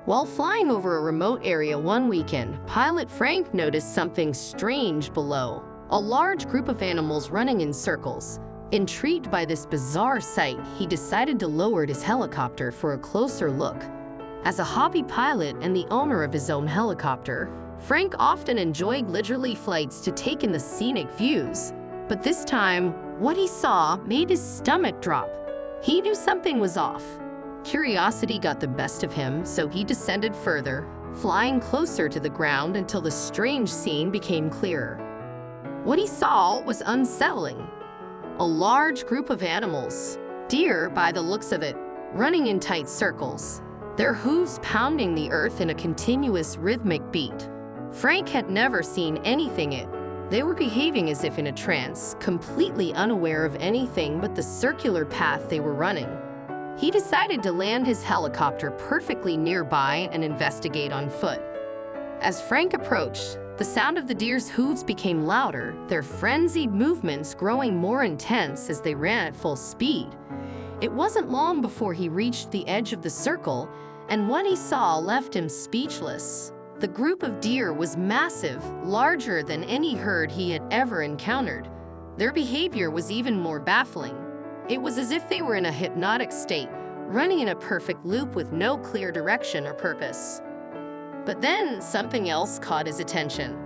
While flying over a remote area one weekend, pilot Frank noticed something strange below. A large group of animals running in circles. Intrigued by this bizarre sight, he decided to lower his helicopter for a closer look. As a hobby pilot and the owner of his own helicopter, Frank often enjoyed leisurely flights to take in the scenic views. But this time, what he saw made his stomach drop. He knew something was off. Curiosity got the best of him, so he descended further, flying closer to the ground until the strange scene became clearer. What he saw was unsettling. A large group of animals, deer by the looks of it, running in tight circles, their hooves pounding the earth in a continuous rhythmic beat. Frank had never seen anything it. They were behaving as if in a trance, completely unaware of anything but the circular path they were running. He decided to land his helicopter perfectly nearby and investigate on foot. As Frank approached, the sound of the deer's hooves became louder, their frenzied movements growing more intense as they ran at full speed. It wasn't long before he reached the edge of the circle, and what he saw left him speechless. The group of deer was massive, larger than any herd he had ever encountered. Their behavior was even more baffling. It was as if they were in a hypnotic state, running in a perfect loop with no clear direction or purpose. But then something else caught his attention.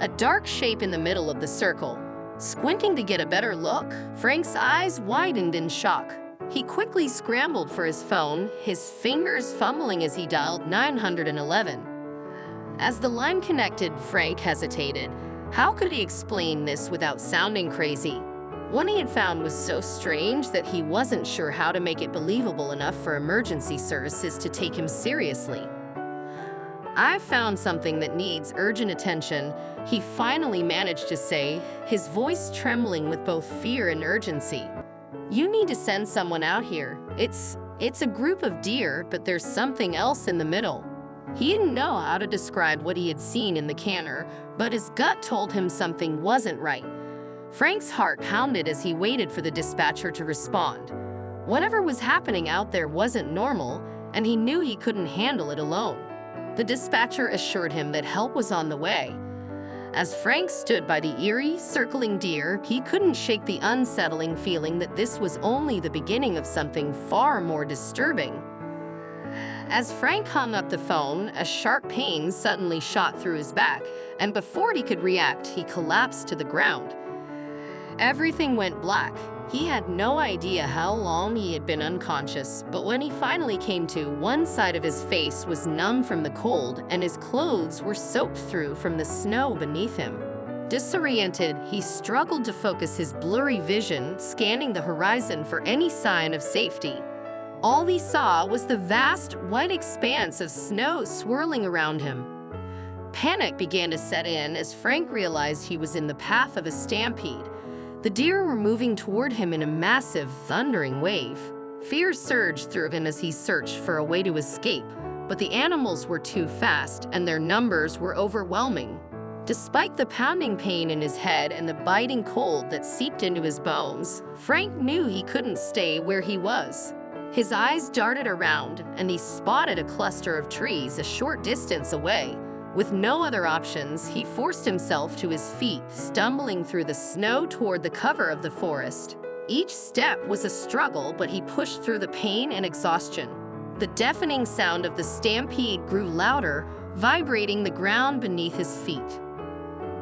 A dark shape in the middle of the circle. Squinting to get a better look, Frank's eyes widened in shock. He quickly scrambled for his phone, his fingers fumbling as he dialed 911. As the line connected, Frank hesitated. How could he explain this without sounding crazy? What he had found was so strange that he wasn't sure how to make it believable enough for emergency services to take him seriously. "I've found something that needs urgent attention," he finally managed to say, his voice trembling with both fear and urgency. "You need to send someone out here. It's a group of deer, but there's something else in the middle." He didn't know how to describe what he had seen in the canner, but his gut told him something wasn't right. Frank's heart pounded as he waited for the dispatcher to respond. Whatever was happening out there wasn't normal, and he knew he couldn't handle it alone. The dispatcher assured him that help was on the way. As Frank stood by the eerie, circling deer, he couldn't shake the unsettling feeling that this was only the beginning of something far more disturbing. As Frank hung up the phone, a sharp pain suddenly shot through his back, and before he could react, he collapsed to the ground. Everything went black. He had no idea how long he had been unconscious, but when he finally came to, one side of his face was numb from the cold, and his clothes were soaked through from the snow beneath him. Disoriented, he struggled to focus his blurry vision, scanning the horizon for any sign of safety. All he saw was the vast, white expanse of snow swirling around him. Panic began to set in as Frank realized he was in the path of a stampede. The deer were moving toward him in a massive, thundering wave. Fear surged through him as he searched for a way to escape, but the animals were too fast, and their numbers were overwhelming. Despite the pounding pain in his head and the biting cold that seeped into his bones, Frank knew he couldn't stay where he was. His eyes darted around, and he spotted a cluster of trees a short distance away. With no other options, he forced himself to his feet, stumbling through the snow toward the cover of the forest. Each step was a struggle, but he pushed through the pain and exhaustion. The deafening sound of the stampede grew louder, vibrating the ground beneath his feet.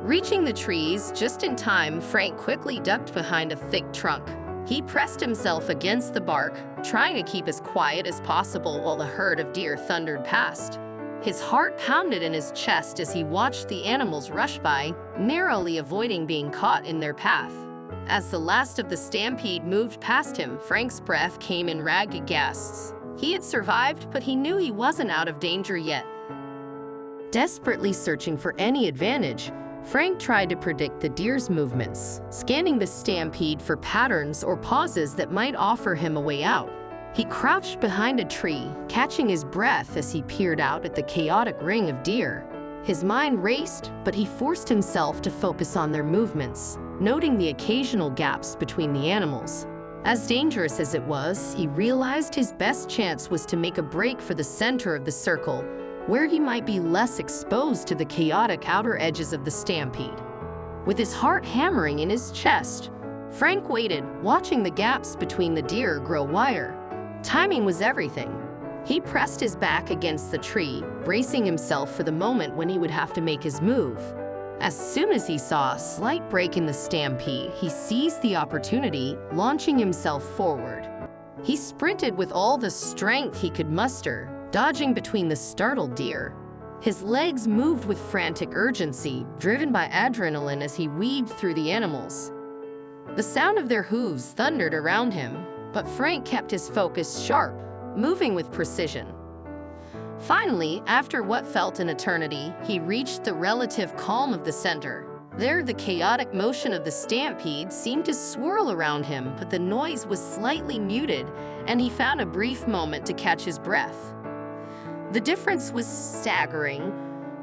Reaching the trees just in time, Frank quickly ducked behind a thick trunk. He pressed himself against the bark, trying to keep as quiet as possible while the herd of deer thundered past. His heart pounded in his chest as he watched the animals rush by, narrowly avoiding being caught in their path. As the last of the stampede moved past him, Frank's breath came in ragged gasps. He had survived, but he knew he wasn't out of danger yet. Desperately searching for any advantage, Frank tried to predict the deer's movements, scanning the stampede for patterns or pauses that might offer him a way out. He crouched behind a tree, catching his breath as he peered out at the chaotic ring of deer. His mind raced, but he forced himself to focus on their movements, noting the occasional gaps between the animals. As dangerous as it was, he realized his best chance was to make a break for the center of the circle, where he might be less exposed to the chaotic outer edges of the stampede. With his heart hammering in his chest, Frank waited, watching the gaps between the deer grow wider. Timing was everything. He pressed his back against the tree, bracing himself for the moment when he would have to make his move. As soon as he saw a slight break in the stampede, he seized the opportunity, launching himself forward. He sprinted with all the strength he could muster, dodging between the startled deer. His legs moved with frantic urgency, driven by adrenaline as he weaved through the animals. The sound of their hooves thundered around him, but Frank kept his focus sharp, moving with precision. Finally, after what felt an eternity, he reached the relative calm of the center. There, the chaotic motion of the stampede seemed to swirl around him, but the noise was slightly muted, and he found a brief moment to catch his breath. The difference was staggering.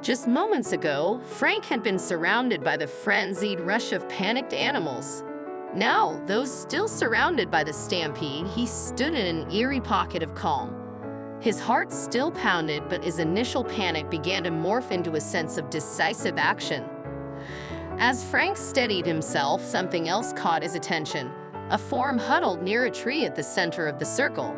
Just moments ago, Frank had been surrounded by the frenzied rush of panicked animals. Now, though still surrounded by the stampede, he stood in an eerie pocket of calm. His heart still pounded, but his initial panic began to morph into a sense of decisive action. As Frank steadied himself, something else caught his attention. A form huddled near a tree at the center of the circle.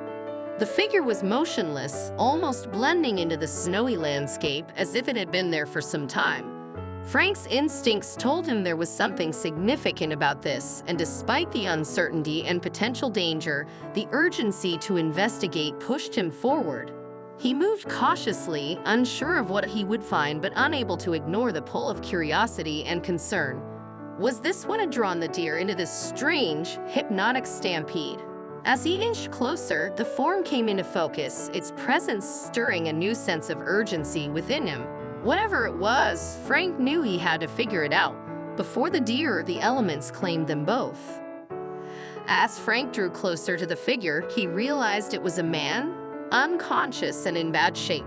The figure was motionless, almost blending into the snowy landscape as if it had been there for some time. Frank's instincts told him there was something significant about this, and despite the uncertainty and potential danger, the urgency to investigate pushed him forward. He moved cautiously, unsure of what he would find but unable to ignore the pull of curiosity and concern. Was this what had drawn the deer into this strange, hypnotic stampede? As he inched closer, the form came into focus, its presence stirring a new sense of urgency within him. Whatever it was, Frank knew he had to figure it out before the deer or the elements claimed them both. As Frank drew closer to the figure, he realized it was a man, unconscious and in bad shape.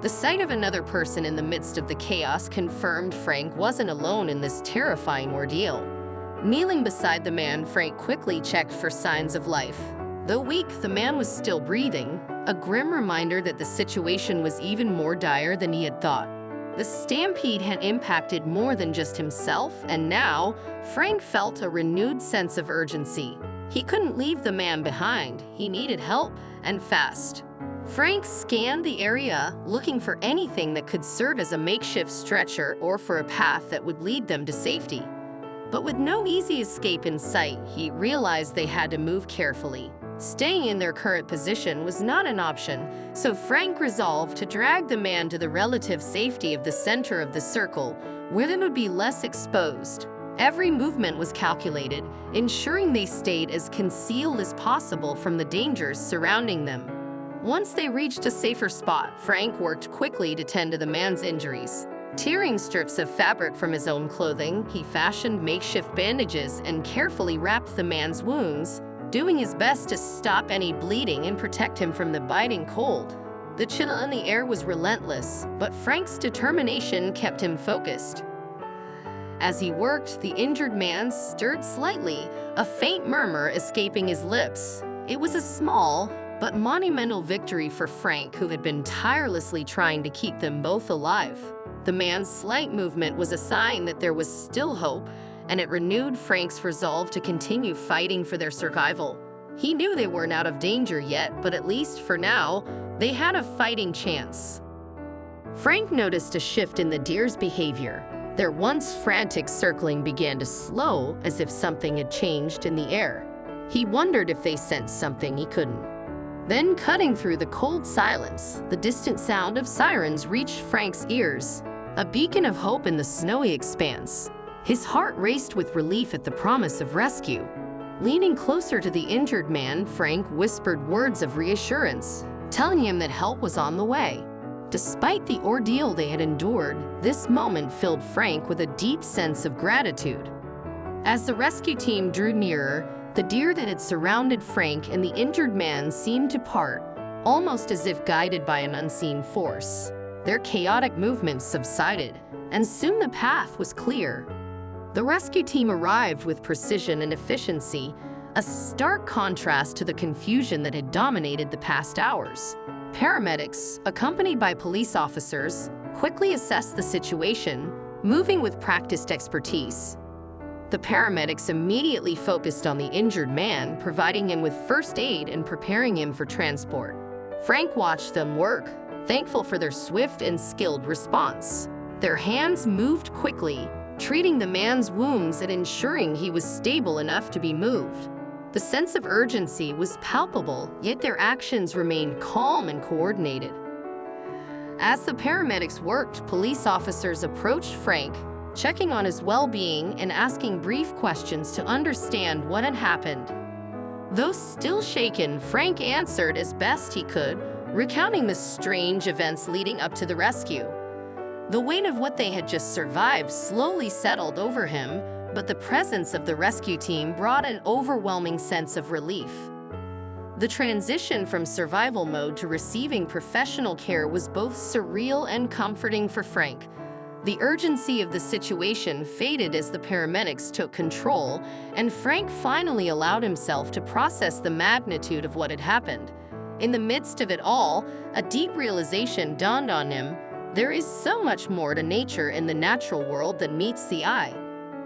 The sight of another person in the midst of the chaos confirmed Frank wasn't alone in this terrifying ordeal. Kneeling beside the man, Frank quickly checked for signs of life. Though weak, the man was still breathing, a grim reminder that the situation was even more dire than he had thought. The stampede had impacted more than just himself, and now, Frank felt a renewed sense of urgency. He couldn't leave the man behind. He needed help, and fast. Frank scanned the area, looking for anything that could serve as a makeshift stretcher or for a path that would lead them to safety. But with no easy escape in sight, he realized they had to move carefully. Staying in their current position was not an option, so Frank resolved to drag the man to the relative safety of the center of the circle, where they would be less exposed. Every movement was calculated, ensuring they stayed as concealed as possible from the dangers surrounding them. Once they reached a safer spot, Frank worked quickly to tend to the man's injuries. Tearing strips of fabric from his own clothing, he fashioned makeshift bandages and carefully wrapped the man's wounds, doing his best to stop any bleeding and protect him from the biting cold. The chill in the air was relentless, but Frank's determination kept him focused. As he worked, the injured man stirred slightly, a faint murmur escaping his lips. It was a small but monumental victory for Frank, who had been tirelessly trying to keep them both alive. The man's slight movement was a sign that there was still hope, and it renewed Frank's resolve to continue fighting for their survival. He knew they weren't out of danger yet, but at least for now, they had a fighting chance. Frank noticed a shift in the deer's behavior. Their once frantic circling began to slow, as if something had changed in the air. He wondered if they sensed something he couldn't. Then, cutting through the cold silence, the distant sound of sirens reached Frank's ears, a beacon of hope in the snowy expanse. His heart raced with relief at the promise of rescue. Leaning closer to the injured man, Frank whispered words of reassurance, telling him that help was on the way. Despite the ordeal they had endured, this moment filled Frank with a deep sense of gratitude. As the rescue team drew nearer, the deer that had surrounded Frank and the injured man seemed to part, almost as if guided by an unseen force. Their chaotic movements subsided, and soon the path was clear. The rescue team arrived with precision and efficiency, a stark contrast to the confusion that had dominated the past hours. Paramedics, accompanied by police officers, quickly assessed the situation, moving with practiced expertise. The paramedics immediately focused on the injured man, providing him with first aid and preparing him for transport. Frank watched them work, thankful for their swift and skilled response. Their hands moved quickly, treating the man's wounds and ensuring he was stable enough to be moved. The sense of urgency was palpable, yet their actions remained calm and coordinated. As the paramedics worked, police officers approached Frank, checking on his well-being and asking brief questions to understand what had happened. Though still shaken, Frank answered as best he could, recounting the strange events leading up to the rescue. The weight of what they had just survived slowly settled over him, but the presence of the rescue team brought an overwhelming sense of relief. The transition from survival mode to receiving professional care was both surreal and comforting for Frank. The urgency of the situation faded as the paramedics took control, and Frank finally allowed himself to process the magnitude of what had happened. In the midst of it all, a deep realization dawned on him: there is so much more to nature in the natural world than meets the eye.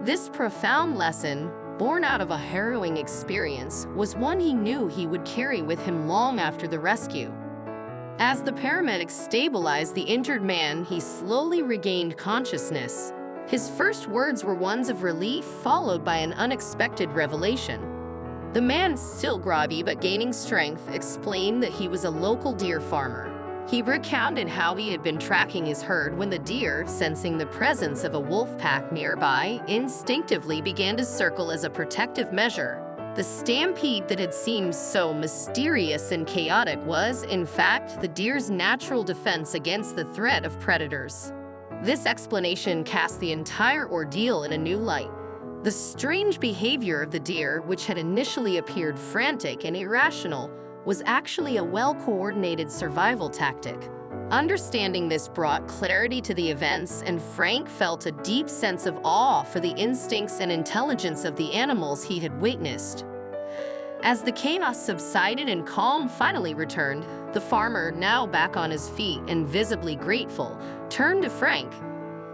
This profound lesson, born out of a harrowing experience, was one he knew he would carry with him long after the rescue. As the paramedics stabilized the injured man, he slowly regained consciousness. His first words were ones of relief, followed by an unexpected revelation. The man, still groggy but gaining strength, explained that he was a local deer farmer. He recounted how he had been tracking his herd when the deer, sensing the presence of a wolf pack nearby, instinctively began to circle as a protective measure. The stampede that had seemed so mysterious and chaotic was, in fact, the deer's natural defense against the threat of predators. This explanation cast the entire ordeal in a new light. The strange behavior of the deer, which had initially appeared frantic and irrational, was actually a well-coordinated survival tactic. Understanding this brought clarity to the events, and Frank felt a deep sense of awe for the instincts and intelligence of the animals he had witnessed. As the chaos subsided and calm finally returned, the farmer, now back on his feet and visibly grateful, turned to Frank.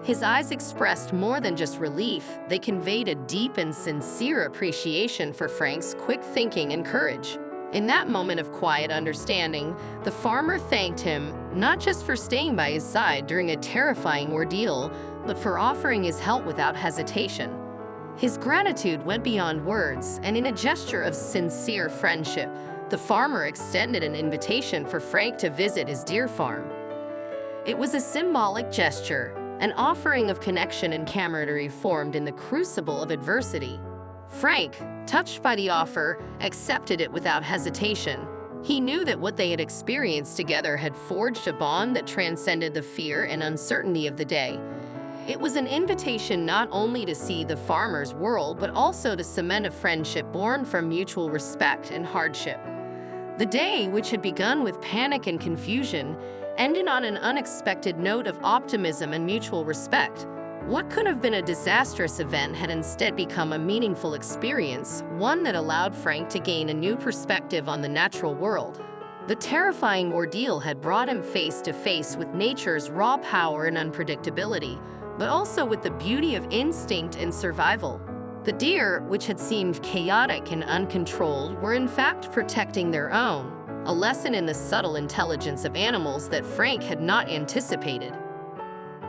His eyes expressed more than just relief, they conveyed a deep and sincere appreciation for Frank's quick thinking and courage. In that moment of quiet understanding, the farmer thanked him not just for staying by his side during a terrifying ordeal, but for offering his help without hesitation. His gratitude went beyond words, and in a gesture of sincere friendship, the farmer extended an invitation for Frank to visit his deer farm. It was a symbolic gesture, an offering of connection and camaraderie formed in the crucible of adversity. Frank, touched by the offer, accepted it without hesitation. He knew that what they had experienced together had forged a bond that transcended the fear and uncertainty of the day. It was an invitation not only to see the farmer's world, but also to cement a friendship born from mutual respect and hardship. The day, which had begun with panic and confusion, ended on an unexpected note of optimism and mutual respect. What could have been a disastrous event had instead become a meaningful experience, one that allowed Frank to gain a new perspective on the natural world. The terrifying ordeal had brought him face to face with nature's raw power and unpredictability, but also with the beauty of instinct and survival. The deer, which had seemed chaotic and uncontrolled, were in fact protecting their own, a lesson in the subtle intelligence of animals that Frank had not anticipated.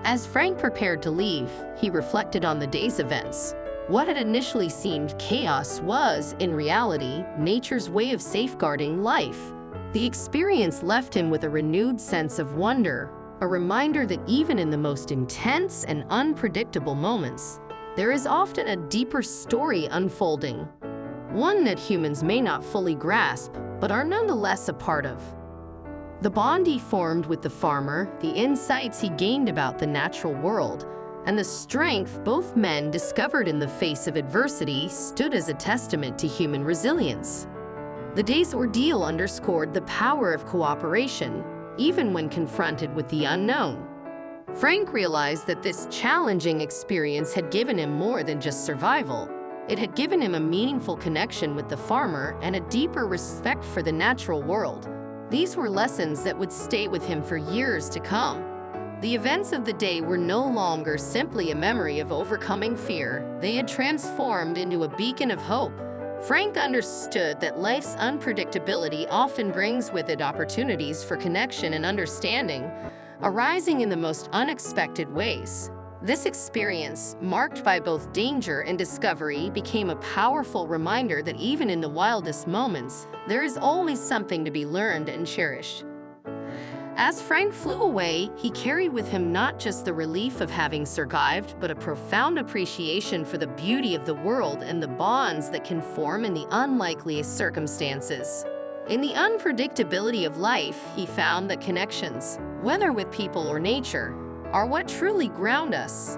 As Frank prepared to leave, he reflected on the day's events. What had initially seemed chaos was, in reality, nature's way of safeguarding life. The experience left him with a renewed sense of wonder, a reminder that even in the most intense and unpredictable moments, there is often a deeper story unfolding, one that humans may not fully grasp, but are nonetheless a part of. The bond he formed with the farmer, the insights he gained about the natural world, and the strength both men discovered in the face of adversity stood as a testament to human resilience. The day's ordeal underscored the power of cooperation, even when confronted with the unknown. Frank realized that this challenging experience had given him more than just survival. It had given him a meaningful connection with the farmer and a deeper respect for the natural world. These were lessons that would stay with him for years to come. The events of the day were no longer simply a memory of overcoming fear. They had transformed into a beacon of hope. Frank understood that life's unpredictability often brings with it opportunities for connection and understanding, arising in the most unexpected ways. This experience, marked by both danger and discovery, became a powerful reminder that even in the wildest moments, there is always something to be learned and cherished. As Frank flew away, he carried with him not just the relief of having survived, but a profound appreciation for the beauty of the world and the bonds that can form in the unlikeliest circumstances. In the unpredictability of life, he found that connections, whether with people or nature, are what truly ground us.